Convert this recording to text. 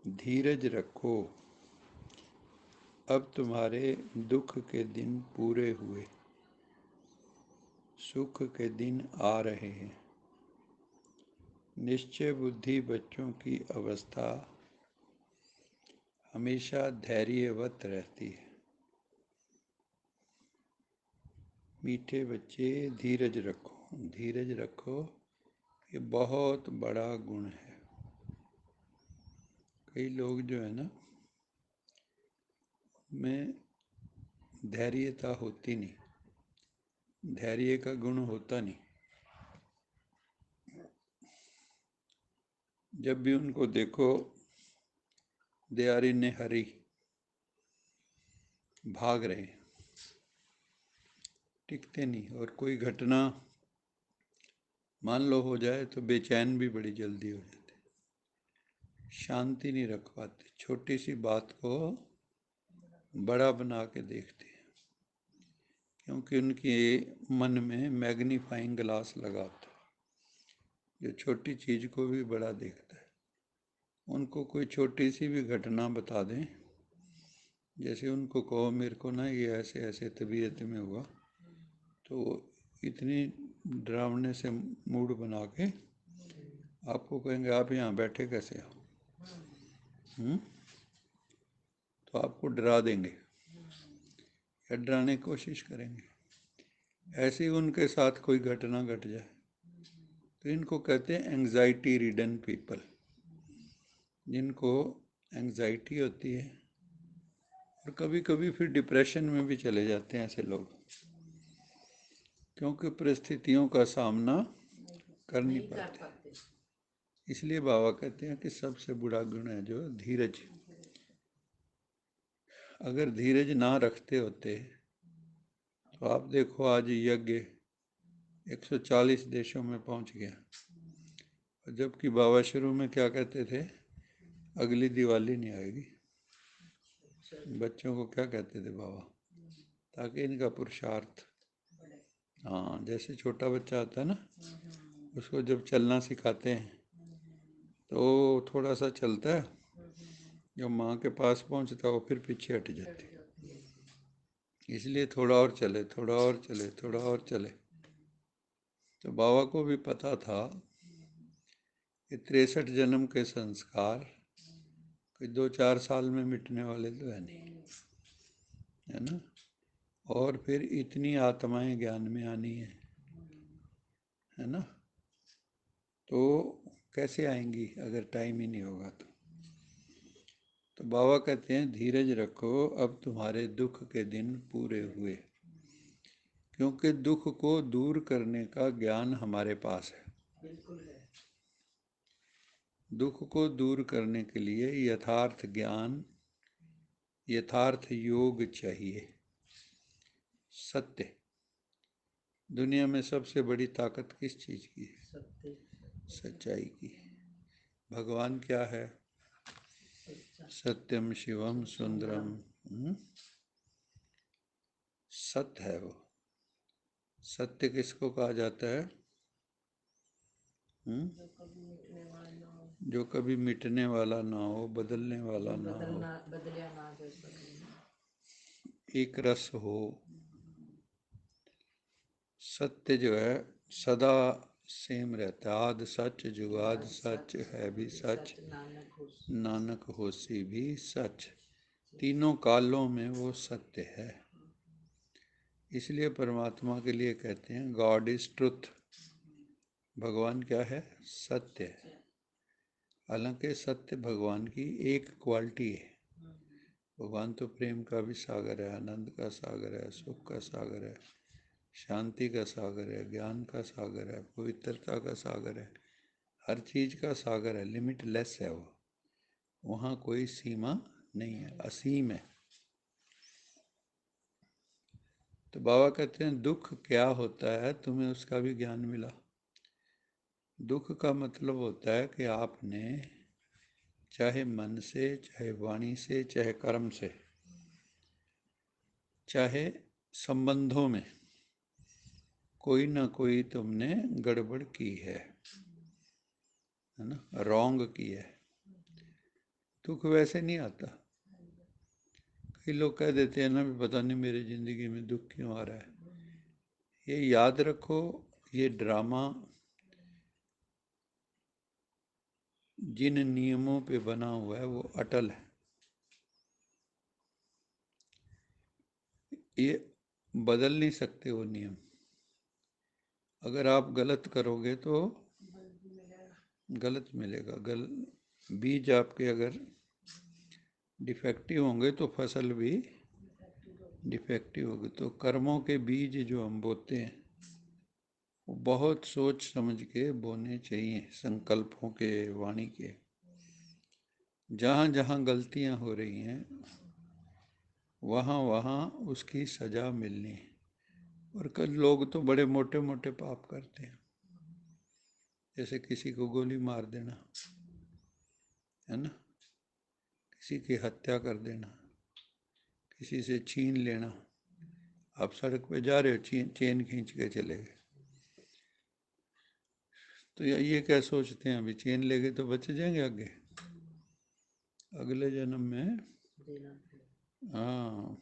धीरज रखो, अब तुम्हारे दुख के दिन पूरे हुए, सुख के दिन आ रहे हैं। निश्चय बुद्धि बच्चों की अवस्था हमेशा धैर्यवत रहती है। मीठे बच्चे धीरज रखो, धीरज रखो, ये बहुत बड़ा गुण है। कई लोग जो है ना, में धैर्यता होती नहीं, धैर्य का गुण होता नहीं। जब भी उनको देखो, दे आर इन ए हरी, भाग रहे, टिकते नहीं। और कोई घटना मान लो हो जाए तो बेचैन भी बड़ी जल्दी हो जाते, शांति नहीं रख पाते, छोटी सी बात को बड़ा बना के देखते हैं, क्योंकि उनके मन में मैग्नीफाइंग ग्लास लगा होता है, जो छोटी चीज को भी बड़ा देखता है। उनको कोई छोटी सी भी घटना बता दें, जैसे उनको कहो मेरे को ना ये ऐसे ऐसे तबीयत में हुआ, तो इतनी डरावने से मूड बना के आपको कहेंगे आप यहाँ बैठे कैसे हो, तो आपको डरा देंगे या डराने की कोशिश करेंगे। ऐसे ही उनके साथ कोई घटना घट जाए तो इनको कहते हैं एंग्जाइटी रिडन पीपल, जिनको एंग्जाइटी होती है, और कभी कभी फिर डिप्रेशन में भी चले जाते हैं ऐसे लोग, क्योंकि परिस्थितियों का सामना कर नहीं पाते। इसलिए बाबा कहते हैं कि सबसे बुरा गुण है जो धीरज। अगर धीरज ना रखते होते तो आप देखो आज यज्ञ 140 देशों में पहुंच गया, और जबकि बाबा शुरू में क्या कहते थे, अगली दिवाली नहीं आएगी। बच्चों को क्या कहते थे बाबा, ताकि इनका पुरुषार्थ, हाँ, जैसे छोटा बच्चा आता है ना, उसको जब चलना सिखाते हैं तो थोड़ा सा चलता है, जब माँ के पास पहुँचता है वो फिर पीछे हट जाती है, इसलिए थोड़ा और चले, थोड़ा और चले, थोड़ा और चले। तो बाबा को भी पता था कि 63 जन्म के संस्कार कोई 2-4 साल में मिटने वाले तो है नहीं, है ना। और फिर इतनी आत्माएं ज्ञान में आनी है ना, तो कैसे आएंगी अगर टाइम ही नहीं होगा तो बाबा कहते हैं धीरज रखो, अब तुम्हारे दुख के दिन पूरे हुए, क्योंकि दुख को दूर करने का ज्ञान हमारे पास है। दुख को दूर करने के लिए यथार्थ ज्ञान, यथार्थ योग चाहिए। सत्य, दुनिया में सबसे बड़ी ताकत किस चीज की है? सच्चाई की। भगवान क्या है? सत्यम शिवम सुंदरम, सत्य है वो। सत्य किसको कहा जाता है? जो कभी मिटने वाला ना हो, बदलने वाला ना हो, एक रस हो। सत्य जो है सदा सेम रहता है, आद सच जुगाद सच है भी सच, नानक होसी भी सच। तीनों कालों में वो सत्य है। इसलिए परमात्मा के लिए कहते हैं गॉड इज ट्रुथ। भगवान क्या है? सत्य है। हालांकि सत्य भगवान की एक क्वालिटी है। भगवान तो प्रेम का भी सागर है, आनंद का सागर है, सुख का सागर है, शांति का सागर है, ज्ञान का सागर है, पवित्रता का सागर है, हर चीज का सागर है, लिमिटलेस है वो, वहाँ कोई सीमा नहीं है, असीम है। तो बाबा कहते हैं दुख क्या होता है, तुम्हें उसका भी ज्ञान मिला। दुख का मतलब होता है कि आपने चाहे मन से, चाहे वाणी से, चाहे कर्म से, चाहे संबंधों में कोई ना कोई तुमने गड़बड़ की है ना, रॉन्ग की है। दुख वैसे नहीं आता। कई लोग कह देते हैं ना भी पता नहीं मेरी ज़िंदगी में दुख क्यों आ रहा है। ये याद रखो, ये ड्रामा जिन नियमों पे बना हुआ है वो अटल है। ये बदल नहीं सकते वो नियम। अगर आप गलत करोगे तो गलत मिलेगा। बीज आपके अगर डिफेक्टिव होंगे तो फसल भी डिफेक्टिव होगी। तो कर्मों के बीज जो हम बोते हैं वो बहुत सोच समझ के बोने चाहिए, संकल्पों के, वाणी के। जहाँ जहाँ गलतियाँ हो रही हैं वहाँ वहाँ उसकी सजा मिलनी है। और कल लोग तो बड़े मोटे मोटे पाप करते हैं, जैसे किसी को गोली मार देना, है ना, किसी की हत्या कर देना, किसी से छीन लेना। आप सड़क पे जा रहे हो, चेन खींच के चले गए, तो ये क्या सोचते हैं अभी चेन ले गए तो बच जाएंगे आगे, अगले जन्म में। हाँ।